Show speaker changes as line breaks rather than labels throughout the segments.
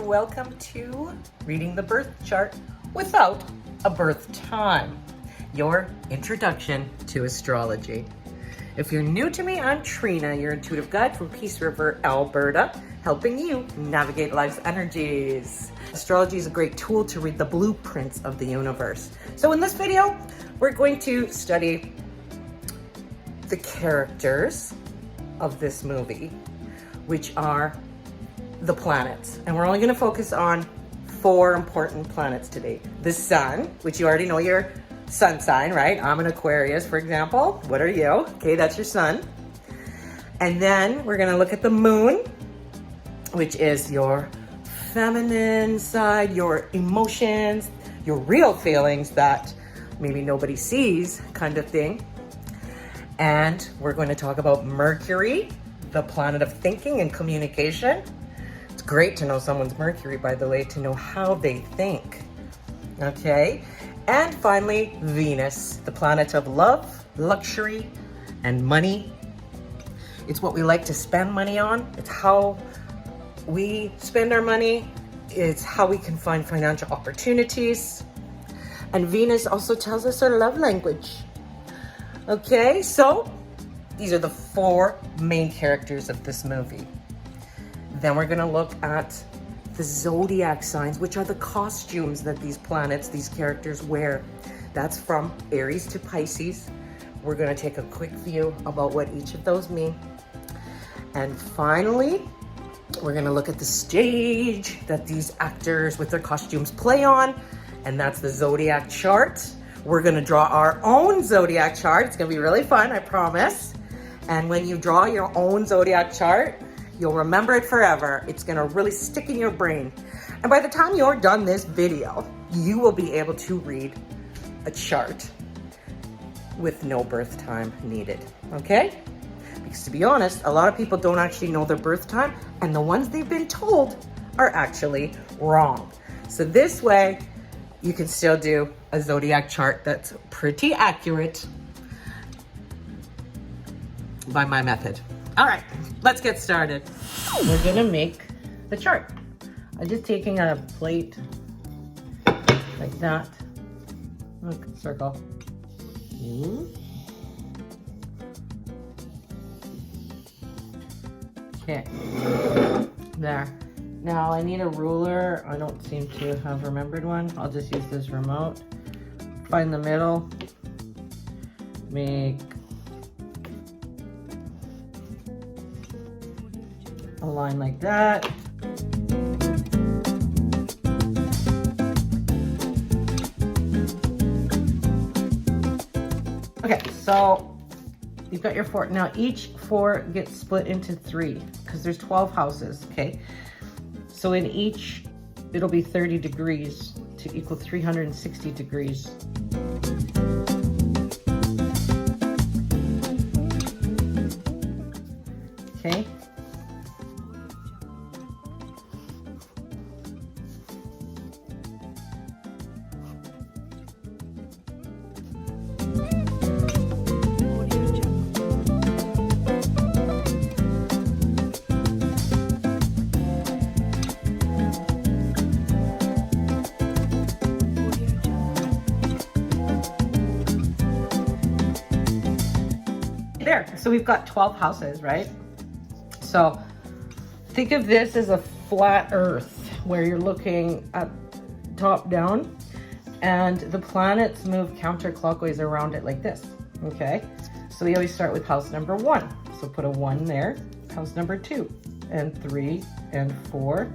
welcome to Reading the Birth Chart Without a Birth Time, your introduction to astrology. If you're new to me, I'm Trina, your intuitive guide from Peace River, Alberta, helping you navigate life's energies. Astrology is a great tool to read the blueprints of the universe. So in this video, we're going to study the characters of this movie, which are the planets. And we're only going to focus on 4 important planets today. The sun, which you already know your sun sign, right? I'm an Aquarius, for example. What are you? Okay, that's your sun. And then we're going to look at the moon, which is your feminine side, your emotions, your real feelings that maybe nobody sees, kind of thing. And we're going to talk about Mercury, the planet of thinking and communication. It's great to know someone's Mercury, by the way, to know how they think. Okay. And finally, Venus, the planet of love, luxury, and money. It's what we like to spend money on. It's how we spend our money. It's how we can find financial opportunities. And Venus also tells us our love language. Okay, so these are the 4 main characters of this movie. Then we're gonna look at the Zodiac signs, which are the costumes that these planets, these characters wear. That's from Aries to Pisces. We're gonna take a quick view about what each of those mean. And finally, we're gonna look at the stage that these actors with their costumes play on, and that's the Zodiac chart. We're gonna draw our own Zodiac chart. It's gonna be really fun, I promise. And when you draw your own Zodiac chart, you'll remember it forever. It's gonna really stick in your brain. And by the time you're done this video, you will be able to read a chart with no birth time needed, okay? Because to be honest, a lot of people don't actually know their birth time, and the ones they've been told are actually wrong. So this way, you can still do a Zodiac chart that's pretty accurate by my method. All right, let's get started. We're gonna make the chart. I'm just taking a plate like that. Look, circle. Okay, there. Now I need a ruler. I don't seem to have remembered one. I'll just use this remote. Find the middle. Make a line like that. Okay, so you've got your 4. Now each 4 gets split into 3 because there's 12 houses, okay? So in each, it'll be 30 degrees to equal 360 degrees. Okay. There, so we've got 12 houses, right? So think of this as a flat earth where you're looking at top down and the planets move counterclockwise around it like this, okay? So we always start with house number 1. So put a 1 there, house number 2, and 3, and 4,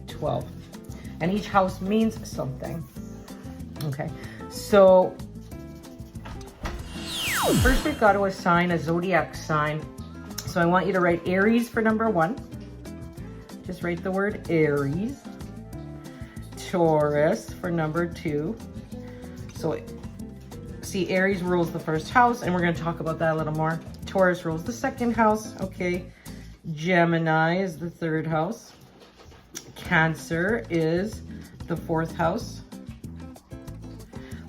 12. And each house means something, okay? So first we've got to assign a Zodiac sign. So I want you to write Aries for number 1. Just write the word Aries. Taurus for number 2. So see, Aries rules the first house, and we're going to talk about that a little more. Taurus rules the second house, okay. Gemini is the 3rd house. Cancer is the 4th house.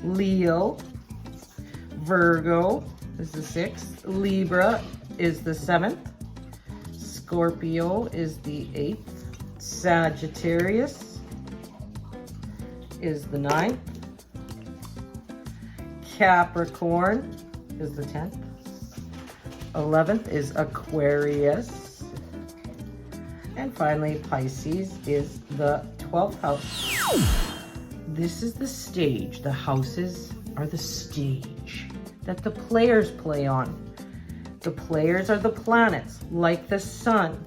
Leo, Virgo is the 6th. Libra is the 7th. Scorpio is the 8th. Sagittarius is the 9th. Capricorn is the 10th. 11th is Aquarius. And finally, Pisces is the 12th house. This is the stage. The houses are the stage that the players play on. The players are the planets, like the sun,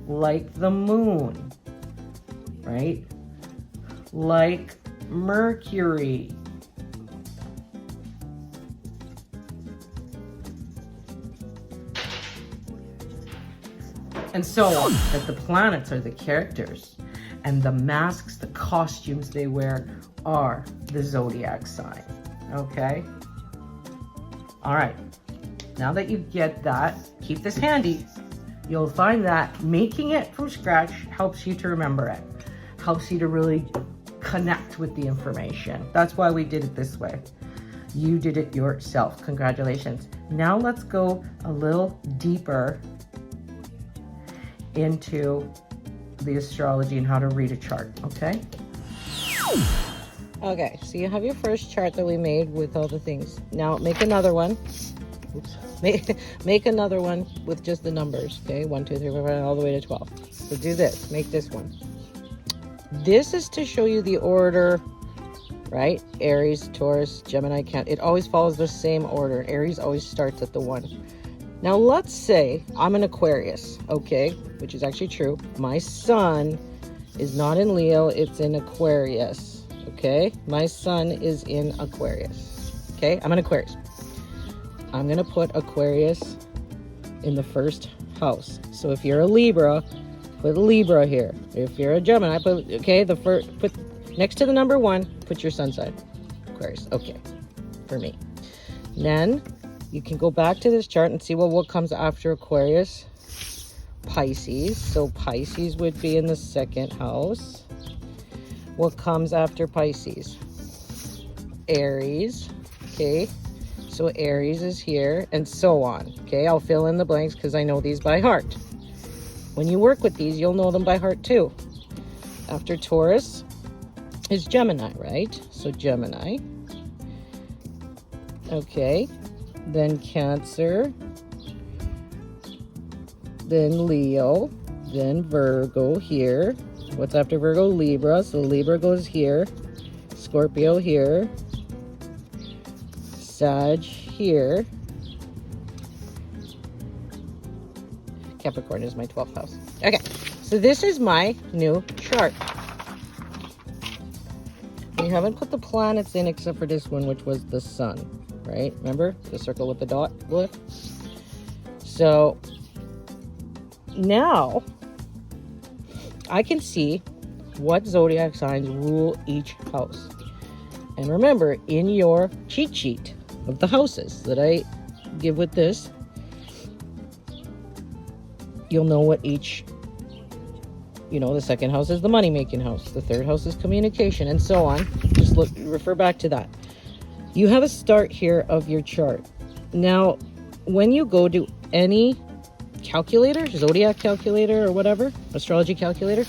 like the moon, right? Like Mercury. And so on, that the planets are the characters, and the masks, the costumes they wear are the zodiac sign, okay? All right, now that you get that, keep this handy. You'll find that making it from scratch helps you to remember it, helps you to really connect with the information. That's why we did it this way. You did it yourself. Congratulations. Now let's go a little deeper into the astrology and how to read a chart, okay? Okay, so you have your first chart that we made with all the things. Now make another one. Oops. Make another one with just the numbers, okay? 1, 2, 3, 4, 5, all the way to 12. So do this, make this one. This is to show you the order, right? Aries, Taurus, Gemini, Cancer. It always follows the same order. Aries always starts at the 1. Now let's say I'm an Aquarius, okay? Which is actually true. My sun is not in Leo, it's in Aquarius, okay? My sun is in Aquarius, okay? I'm an Aquarius. I'm gonna put Aquarius in the first house. So if you're a Libra, put Libra here. If you're a Gemini, put, okay, put next to the number 1, put your sun sign, Aquarius, okay, for me. Then you can go back to this chart and see what comes after Aquarius. Pisces. So Pisces would be in the 2nd house. What comes after Pisces? Aries. Okay. So Aries is here, and so on. Okay. I'll fill in the blanks because I know these by heart. When you work with these, you'll know them by heart too. After Taurus is Gemini, right? So Gemini. Okay. Then Cancer, then Leo, then Virgo here. What's after Virgo? Libra. So Libra goes here, Scorpio here, Sag here. Capricorn is my 12th house. Okay, so this is my new chart. We haven't put the planets in except for this one, which was the sun. Right? Remember the circle with the dot glyph? So now I can see what zodiac signs rule each house. And remember, in your cheat sheet of the houses that I give with this, you'll know what each, you know, the 2nd house is the money making house, the 3rd house is communication, and so on. Just refer back to that. You have a start here of your chart. Now, when you go to any calculator, zodiac calculator or whatever, astrology calculator,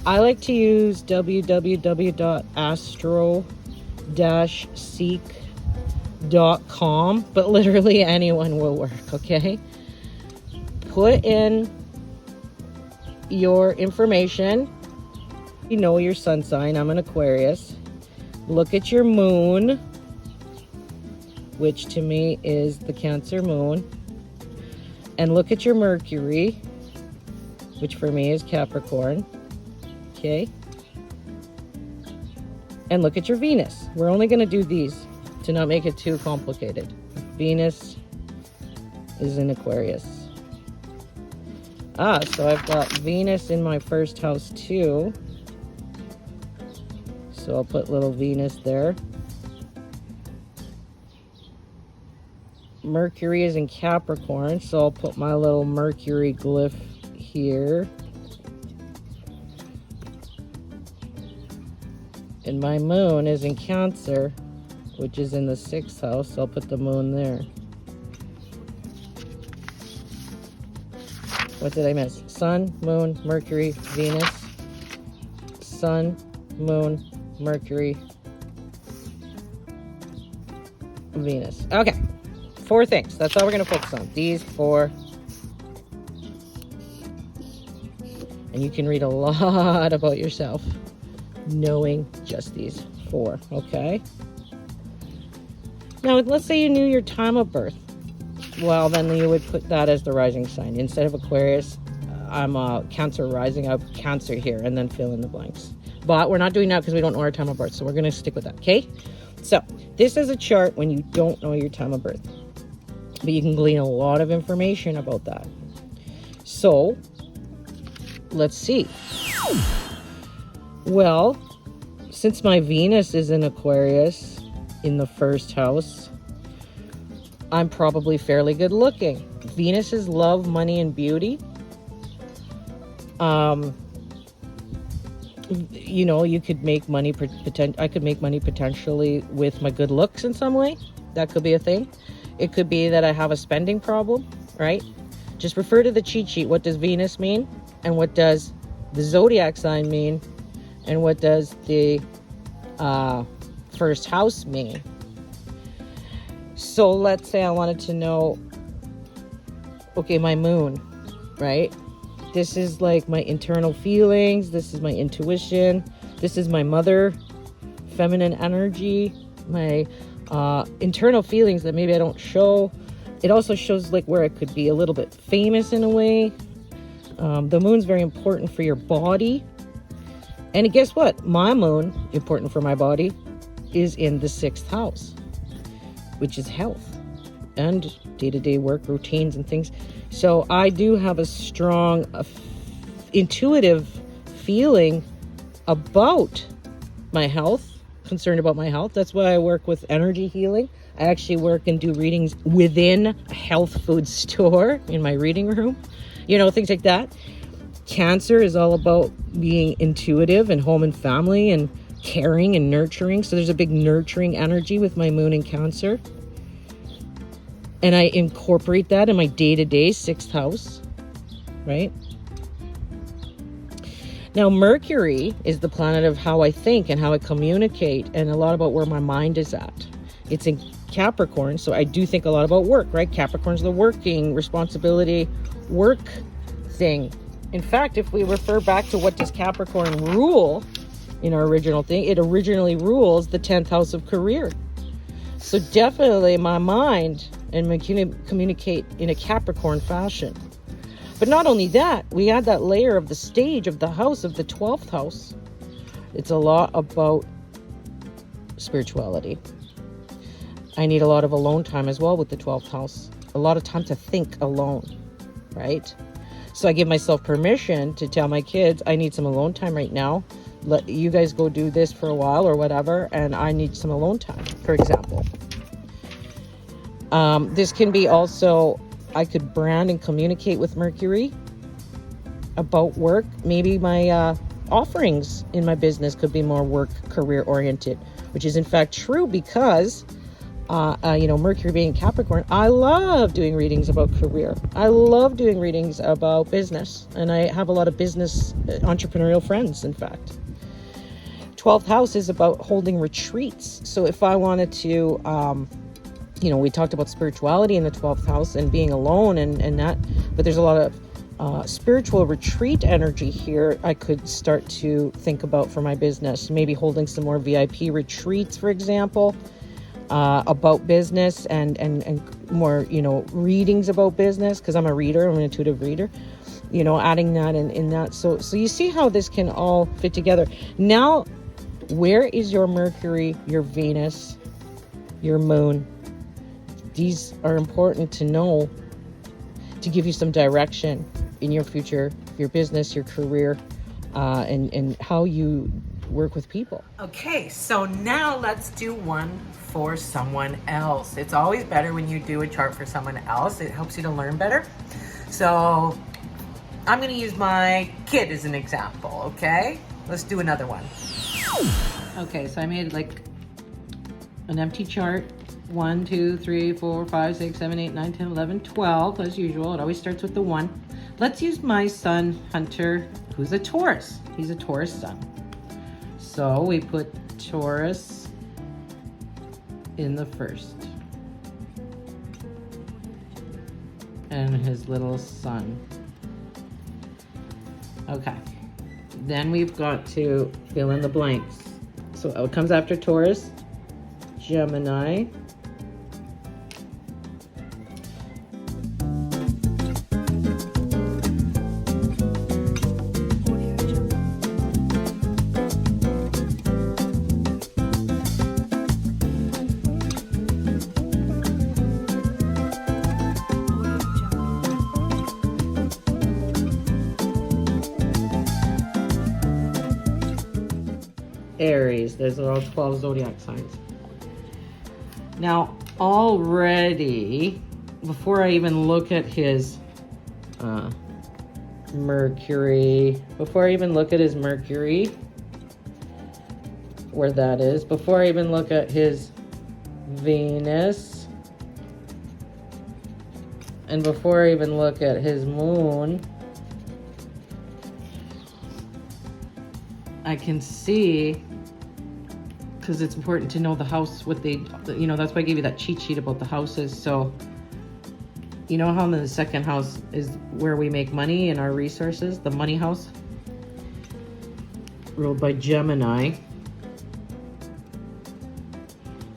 I like to use www.astro-seek.com, but literally anyone will work, okay? Put in your information. You know your sun sign. I'm an Aquarius. Look at your moon, which to me is the Cancer moon, and look at your Mercury, which for me is Capricorn, okay? And look at your Venus. We're only going to do these to not make it too complicated. Venus is in Aquarius. So I've got Venus in my 1st house too. So I'll put little Venus there. Mercury is in Capricorn, so I'll put my little Mercury glyph here. And my moon is in Cancer, which is in the 6th house, so I'll put the moon there. What did I miss? Sun, Moon, Mercury, Venus. Sun, Moon, Mercury, Venus. Okay. 4 things. That's all we're going to focus on. These 4. And you can read a lot about yourself knowing just these 4. Okay. Now, let's say you knew your time of birth. Well, then you would put that as the rising sign. Instead of Aquarius, I'm a Cancer rising. I have Cancer here, and then fill in the blanks. But we're not doing that because we don't know our time of birth, so we're going to stick with that, okay? So, this is a chart when you don't know your time of birth. But you can glean a lot of information about that. So, let's see. Well, since my Venus is in Aquarius in the 1st house, I'm probably fairly good looking. Venus is love, money, and beauty. You know, you could make money, I could make money potentially with my good looks in some way. That could be a thing. It could be that I have a spending problem, right? Just refer to the cheat sheet. What does Venus mean? And what does the Zodiac sign mean? And what does the 1st house mean? So let's say I wanted to know, okay, my moon, right? This is like my internal feelings. This is my intuition. This is my mother, feminine energy, my internal feelings that maybe I don't show. It also shows like where I could be a little bit famous in a way. The moon's very important for your body. And guess what? My moon, important for my body, is in the 6th house, which is health and day-to-day work routines and things. So I do have a strong intuitive feeling about my health, concerned about my health. That's why I work with energy healing. I actually work and do readings within a health food store in my reading room, you know, things like that. Cancer is all about being intuitive and home and family and caring and nurturing. So there's a big nurturing energy with my moon in Cancer. And I incorporate that in my day-to-day 6th house, right? Now, Mercury is the planet of how I think and how I communicate, and a lot about where my mind is at. It's in Capricorn, so I do think a lot about work, right? Capricorn's the working, responsibility, work thing. In fact, if we refer back to what does Capricorn rule in our original thing, it originally rules the 10th house of career. So definitely my mind and communicate in a Capricorn fashion. But not only that, we add that layer of the stage of the house of the 12th house. It's a lot about spirituality. I need a lot of alone time as well with the 12th house. A lot of time to think alone, right? So I give myself permission to tell my kids, I need some alone time right now. Let you guys go do this for a while or whatever, and I need some alone time, for example. This can be also, I could brand and communicate with Mercury about work. Maybe my offerings in my business could be more work career oriented, which is in fact true because Mercury being Capricorn, I love doing readings about career. I love doing readings about business, and I have a lot of business entrepreneurial friends, in fact. 12th house is about holding retreats. So if I wanted to, we talked about spirituality in the 12th house and being alone and that, but there's a lot of spiritual retreat energy here I could start to think about for my business. Maybe holding some more VIP retreats, for example, about business and more, readings about business, because I'm a reader, I'm an intuitive reader, adding that in that. So you see how this can all fit together. Now, where is your Mercury, your Venus, your moon? These are important to know to give you some direction in your future, your business, your career, and how you work with people. Okay, so now let's do one for someone else. It's always better when you do a chart for someone else. It helps you to learn better. So I'm going to use my kid as an example, okay? Let's do another one. Okay, so I made like an empty chart 1, 2, 3, 4, 5, 6, 7, 8, 9, 10, 11, 12, as usual. It always starts with the 1. Let's use my son, Hunter, who's a Taurus. He's a Taurus sun. So we put Taurus in the first. And his little sun. Okay. Then we've got to fill in the blanks. So what comes after Taurus? Gemini. Aries. There's all 12 zodiac signs. Now, already, before I even look at his Mercury, where that is, before I even look at his Venus, and before I even look at his moon, I can see, because it's important to know the house, what they, you know, that's why I gave you that cheat sheet about the houses. So, you know how the second house is where we make money and our resources, the money house, ruled by Gemini.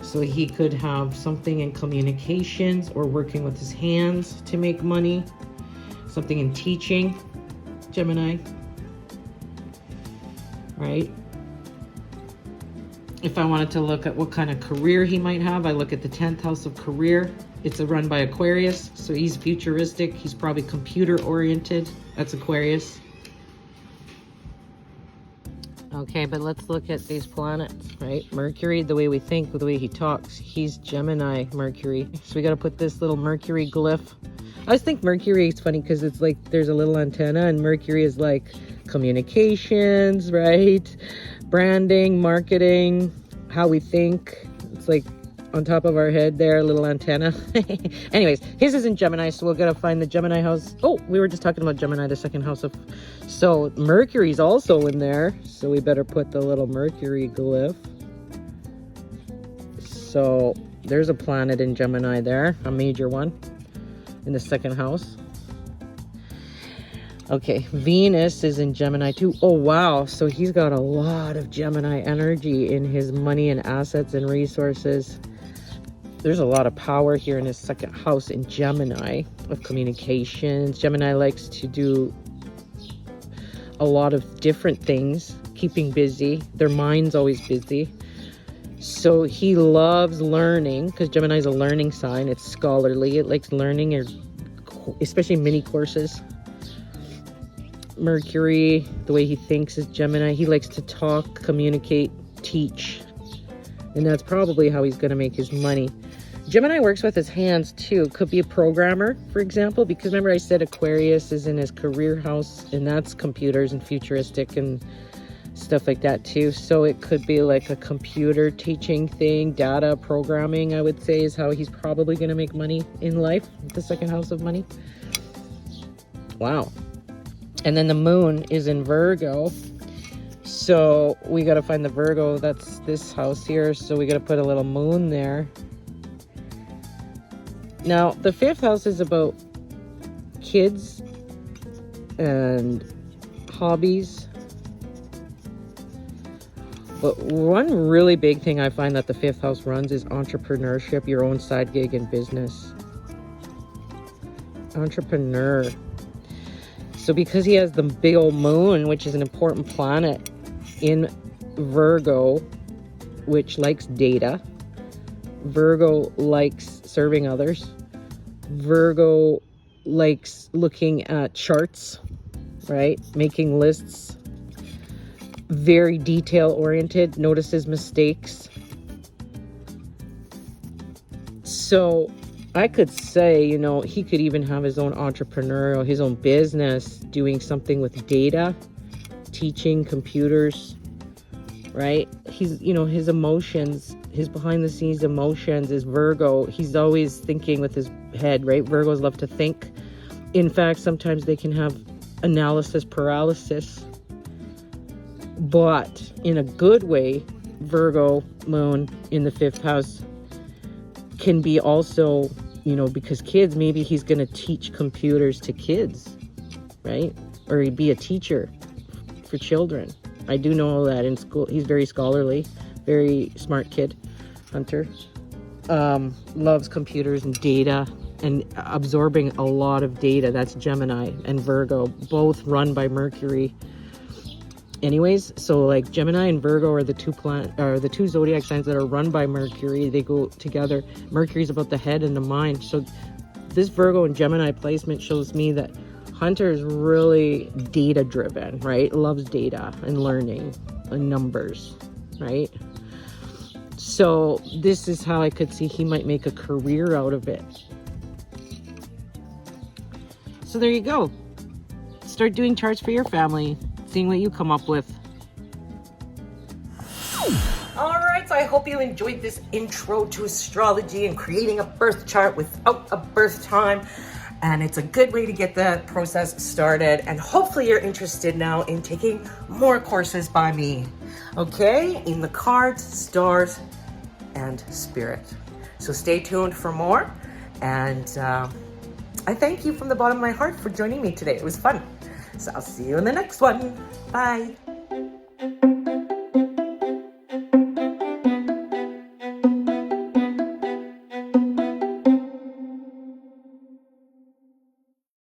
So he could have something in communications or working with his hands to make money, something in teaching, Gemini, right? If I wanted to look at what kind of career he might have, I look at the 10th house of career. It's run by Aquarius, so he's futuristic. He's probably computer oriented. That's Aquarius. Okay, but let's look at these planets, right? Mercury, the way we think, the way he talks, he's Gemini Mercury. So we got to put this little Mercury glyph. I always think Mercury is funny because it's like there's a little antenna, and Mercury is like communications, right? Branding, marketing, how we think. It's like on top of our head there, a little antenna. Anyways, his is in Gemini, so we're gonna find the Gemini house. Oh, we were just talking about Gemini, the second house of... So Mercury's also in there, so we better put the little Mercury glyph. So there's a planet in Gemini there, a major one, in the second house. Okay, Venus is in Gemini too. Oh, wow. So he's got a lot of Gemini energy in his money and assets and resources. There's a lot of power here in his second house in Gemini of communications. Gemini likes to do a lot of different things, keeping busy. Their mind's always busy. So he loves learning because Gemini is a learning sign. It's scholarly. It likes learning, or especially mini courses. Mercury, the way he thinks is Gemini. He likes to talk, communicate, teach. And that's probably how he's going to make his money. Gemini works with his hands too. Could be a programmer, for example, because remember I said Aquarius is in his career house, and that's computers and futuristic and stuff like that too. So it could be like a computer teaching thing, data programming, I would say, is how he's probably going to make money in life, the second house of money. Wow. And then the moon is in Virgo. So we got to find the Virgo. That's this house here. So we got to put a little moon there. Now, the fifth house is about kids and hobbies. But one really big thing I find that the fifth house runs is entrepreneurship, your own side gig and business. Entrepreneur. So because he has the big old moon, which is an important planet in Virgo, which likes data. Virgo likes serving others. Virgo likes looking at charts, right? Making lists. Very detail oriented, notices mistakes. So I could say, you know, he could even have his own entrepreneurial, his own business, doing something with data, teaching computers,
right? He's, you know, his emotions, his behind the scenes emotions is Virgo. He's always thinking with his head, right? Virgos love to think. In fact, sometimes they can have analysis paralysis, but in a good way. Virgo moon in the 5th house can be also, you know, because kids, maybe he's going to teach computers to kids, right? Or he'd be a teacher for children. I do know that in school. He's very scholarly, very smart kid, Hunter. Loves computers and data and absorbing a lot of data. That's Gemini and Virgo, both run by Mercury. Anyways, so like Gemini and Virgo are the two zodiac signs that are run by Mercury. They go together. Mercury's about the head and the mind. So this Virgo and Gemini placement shows me that Hunter is really data driven, right? Loves data and learning and numbers, right? So this is how I could see he might make a career out of it. So there you go. Start doing charts for your family. Seeing what you come up with.
All right, so I hope you enjoyed this intro to astrology and creating a birth chart without a birth time. And it's a good way to get the process started. And hopefully you're interested now in taking more courses by me, okay? In the cards, stars, and spirit. So stay tuned for more. And I thank you from the bottom of my heart for joining me today. It was fun. So I'll see you in the next one. Bye.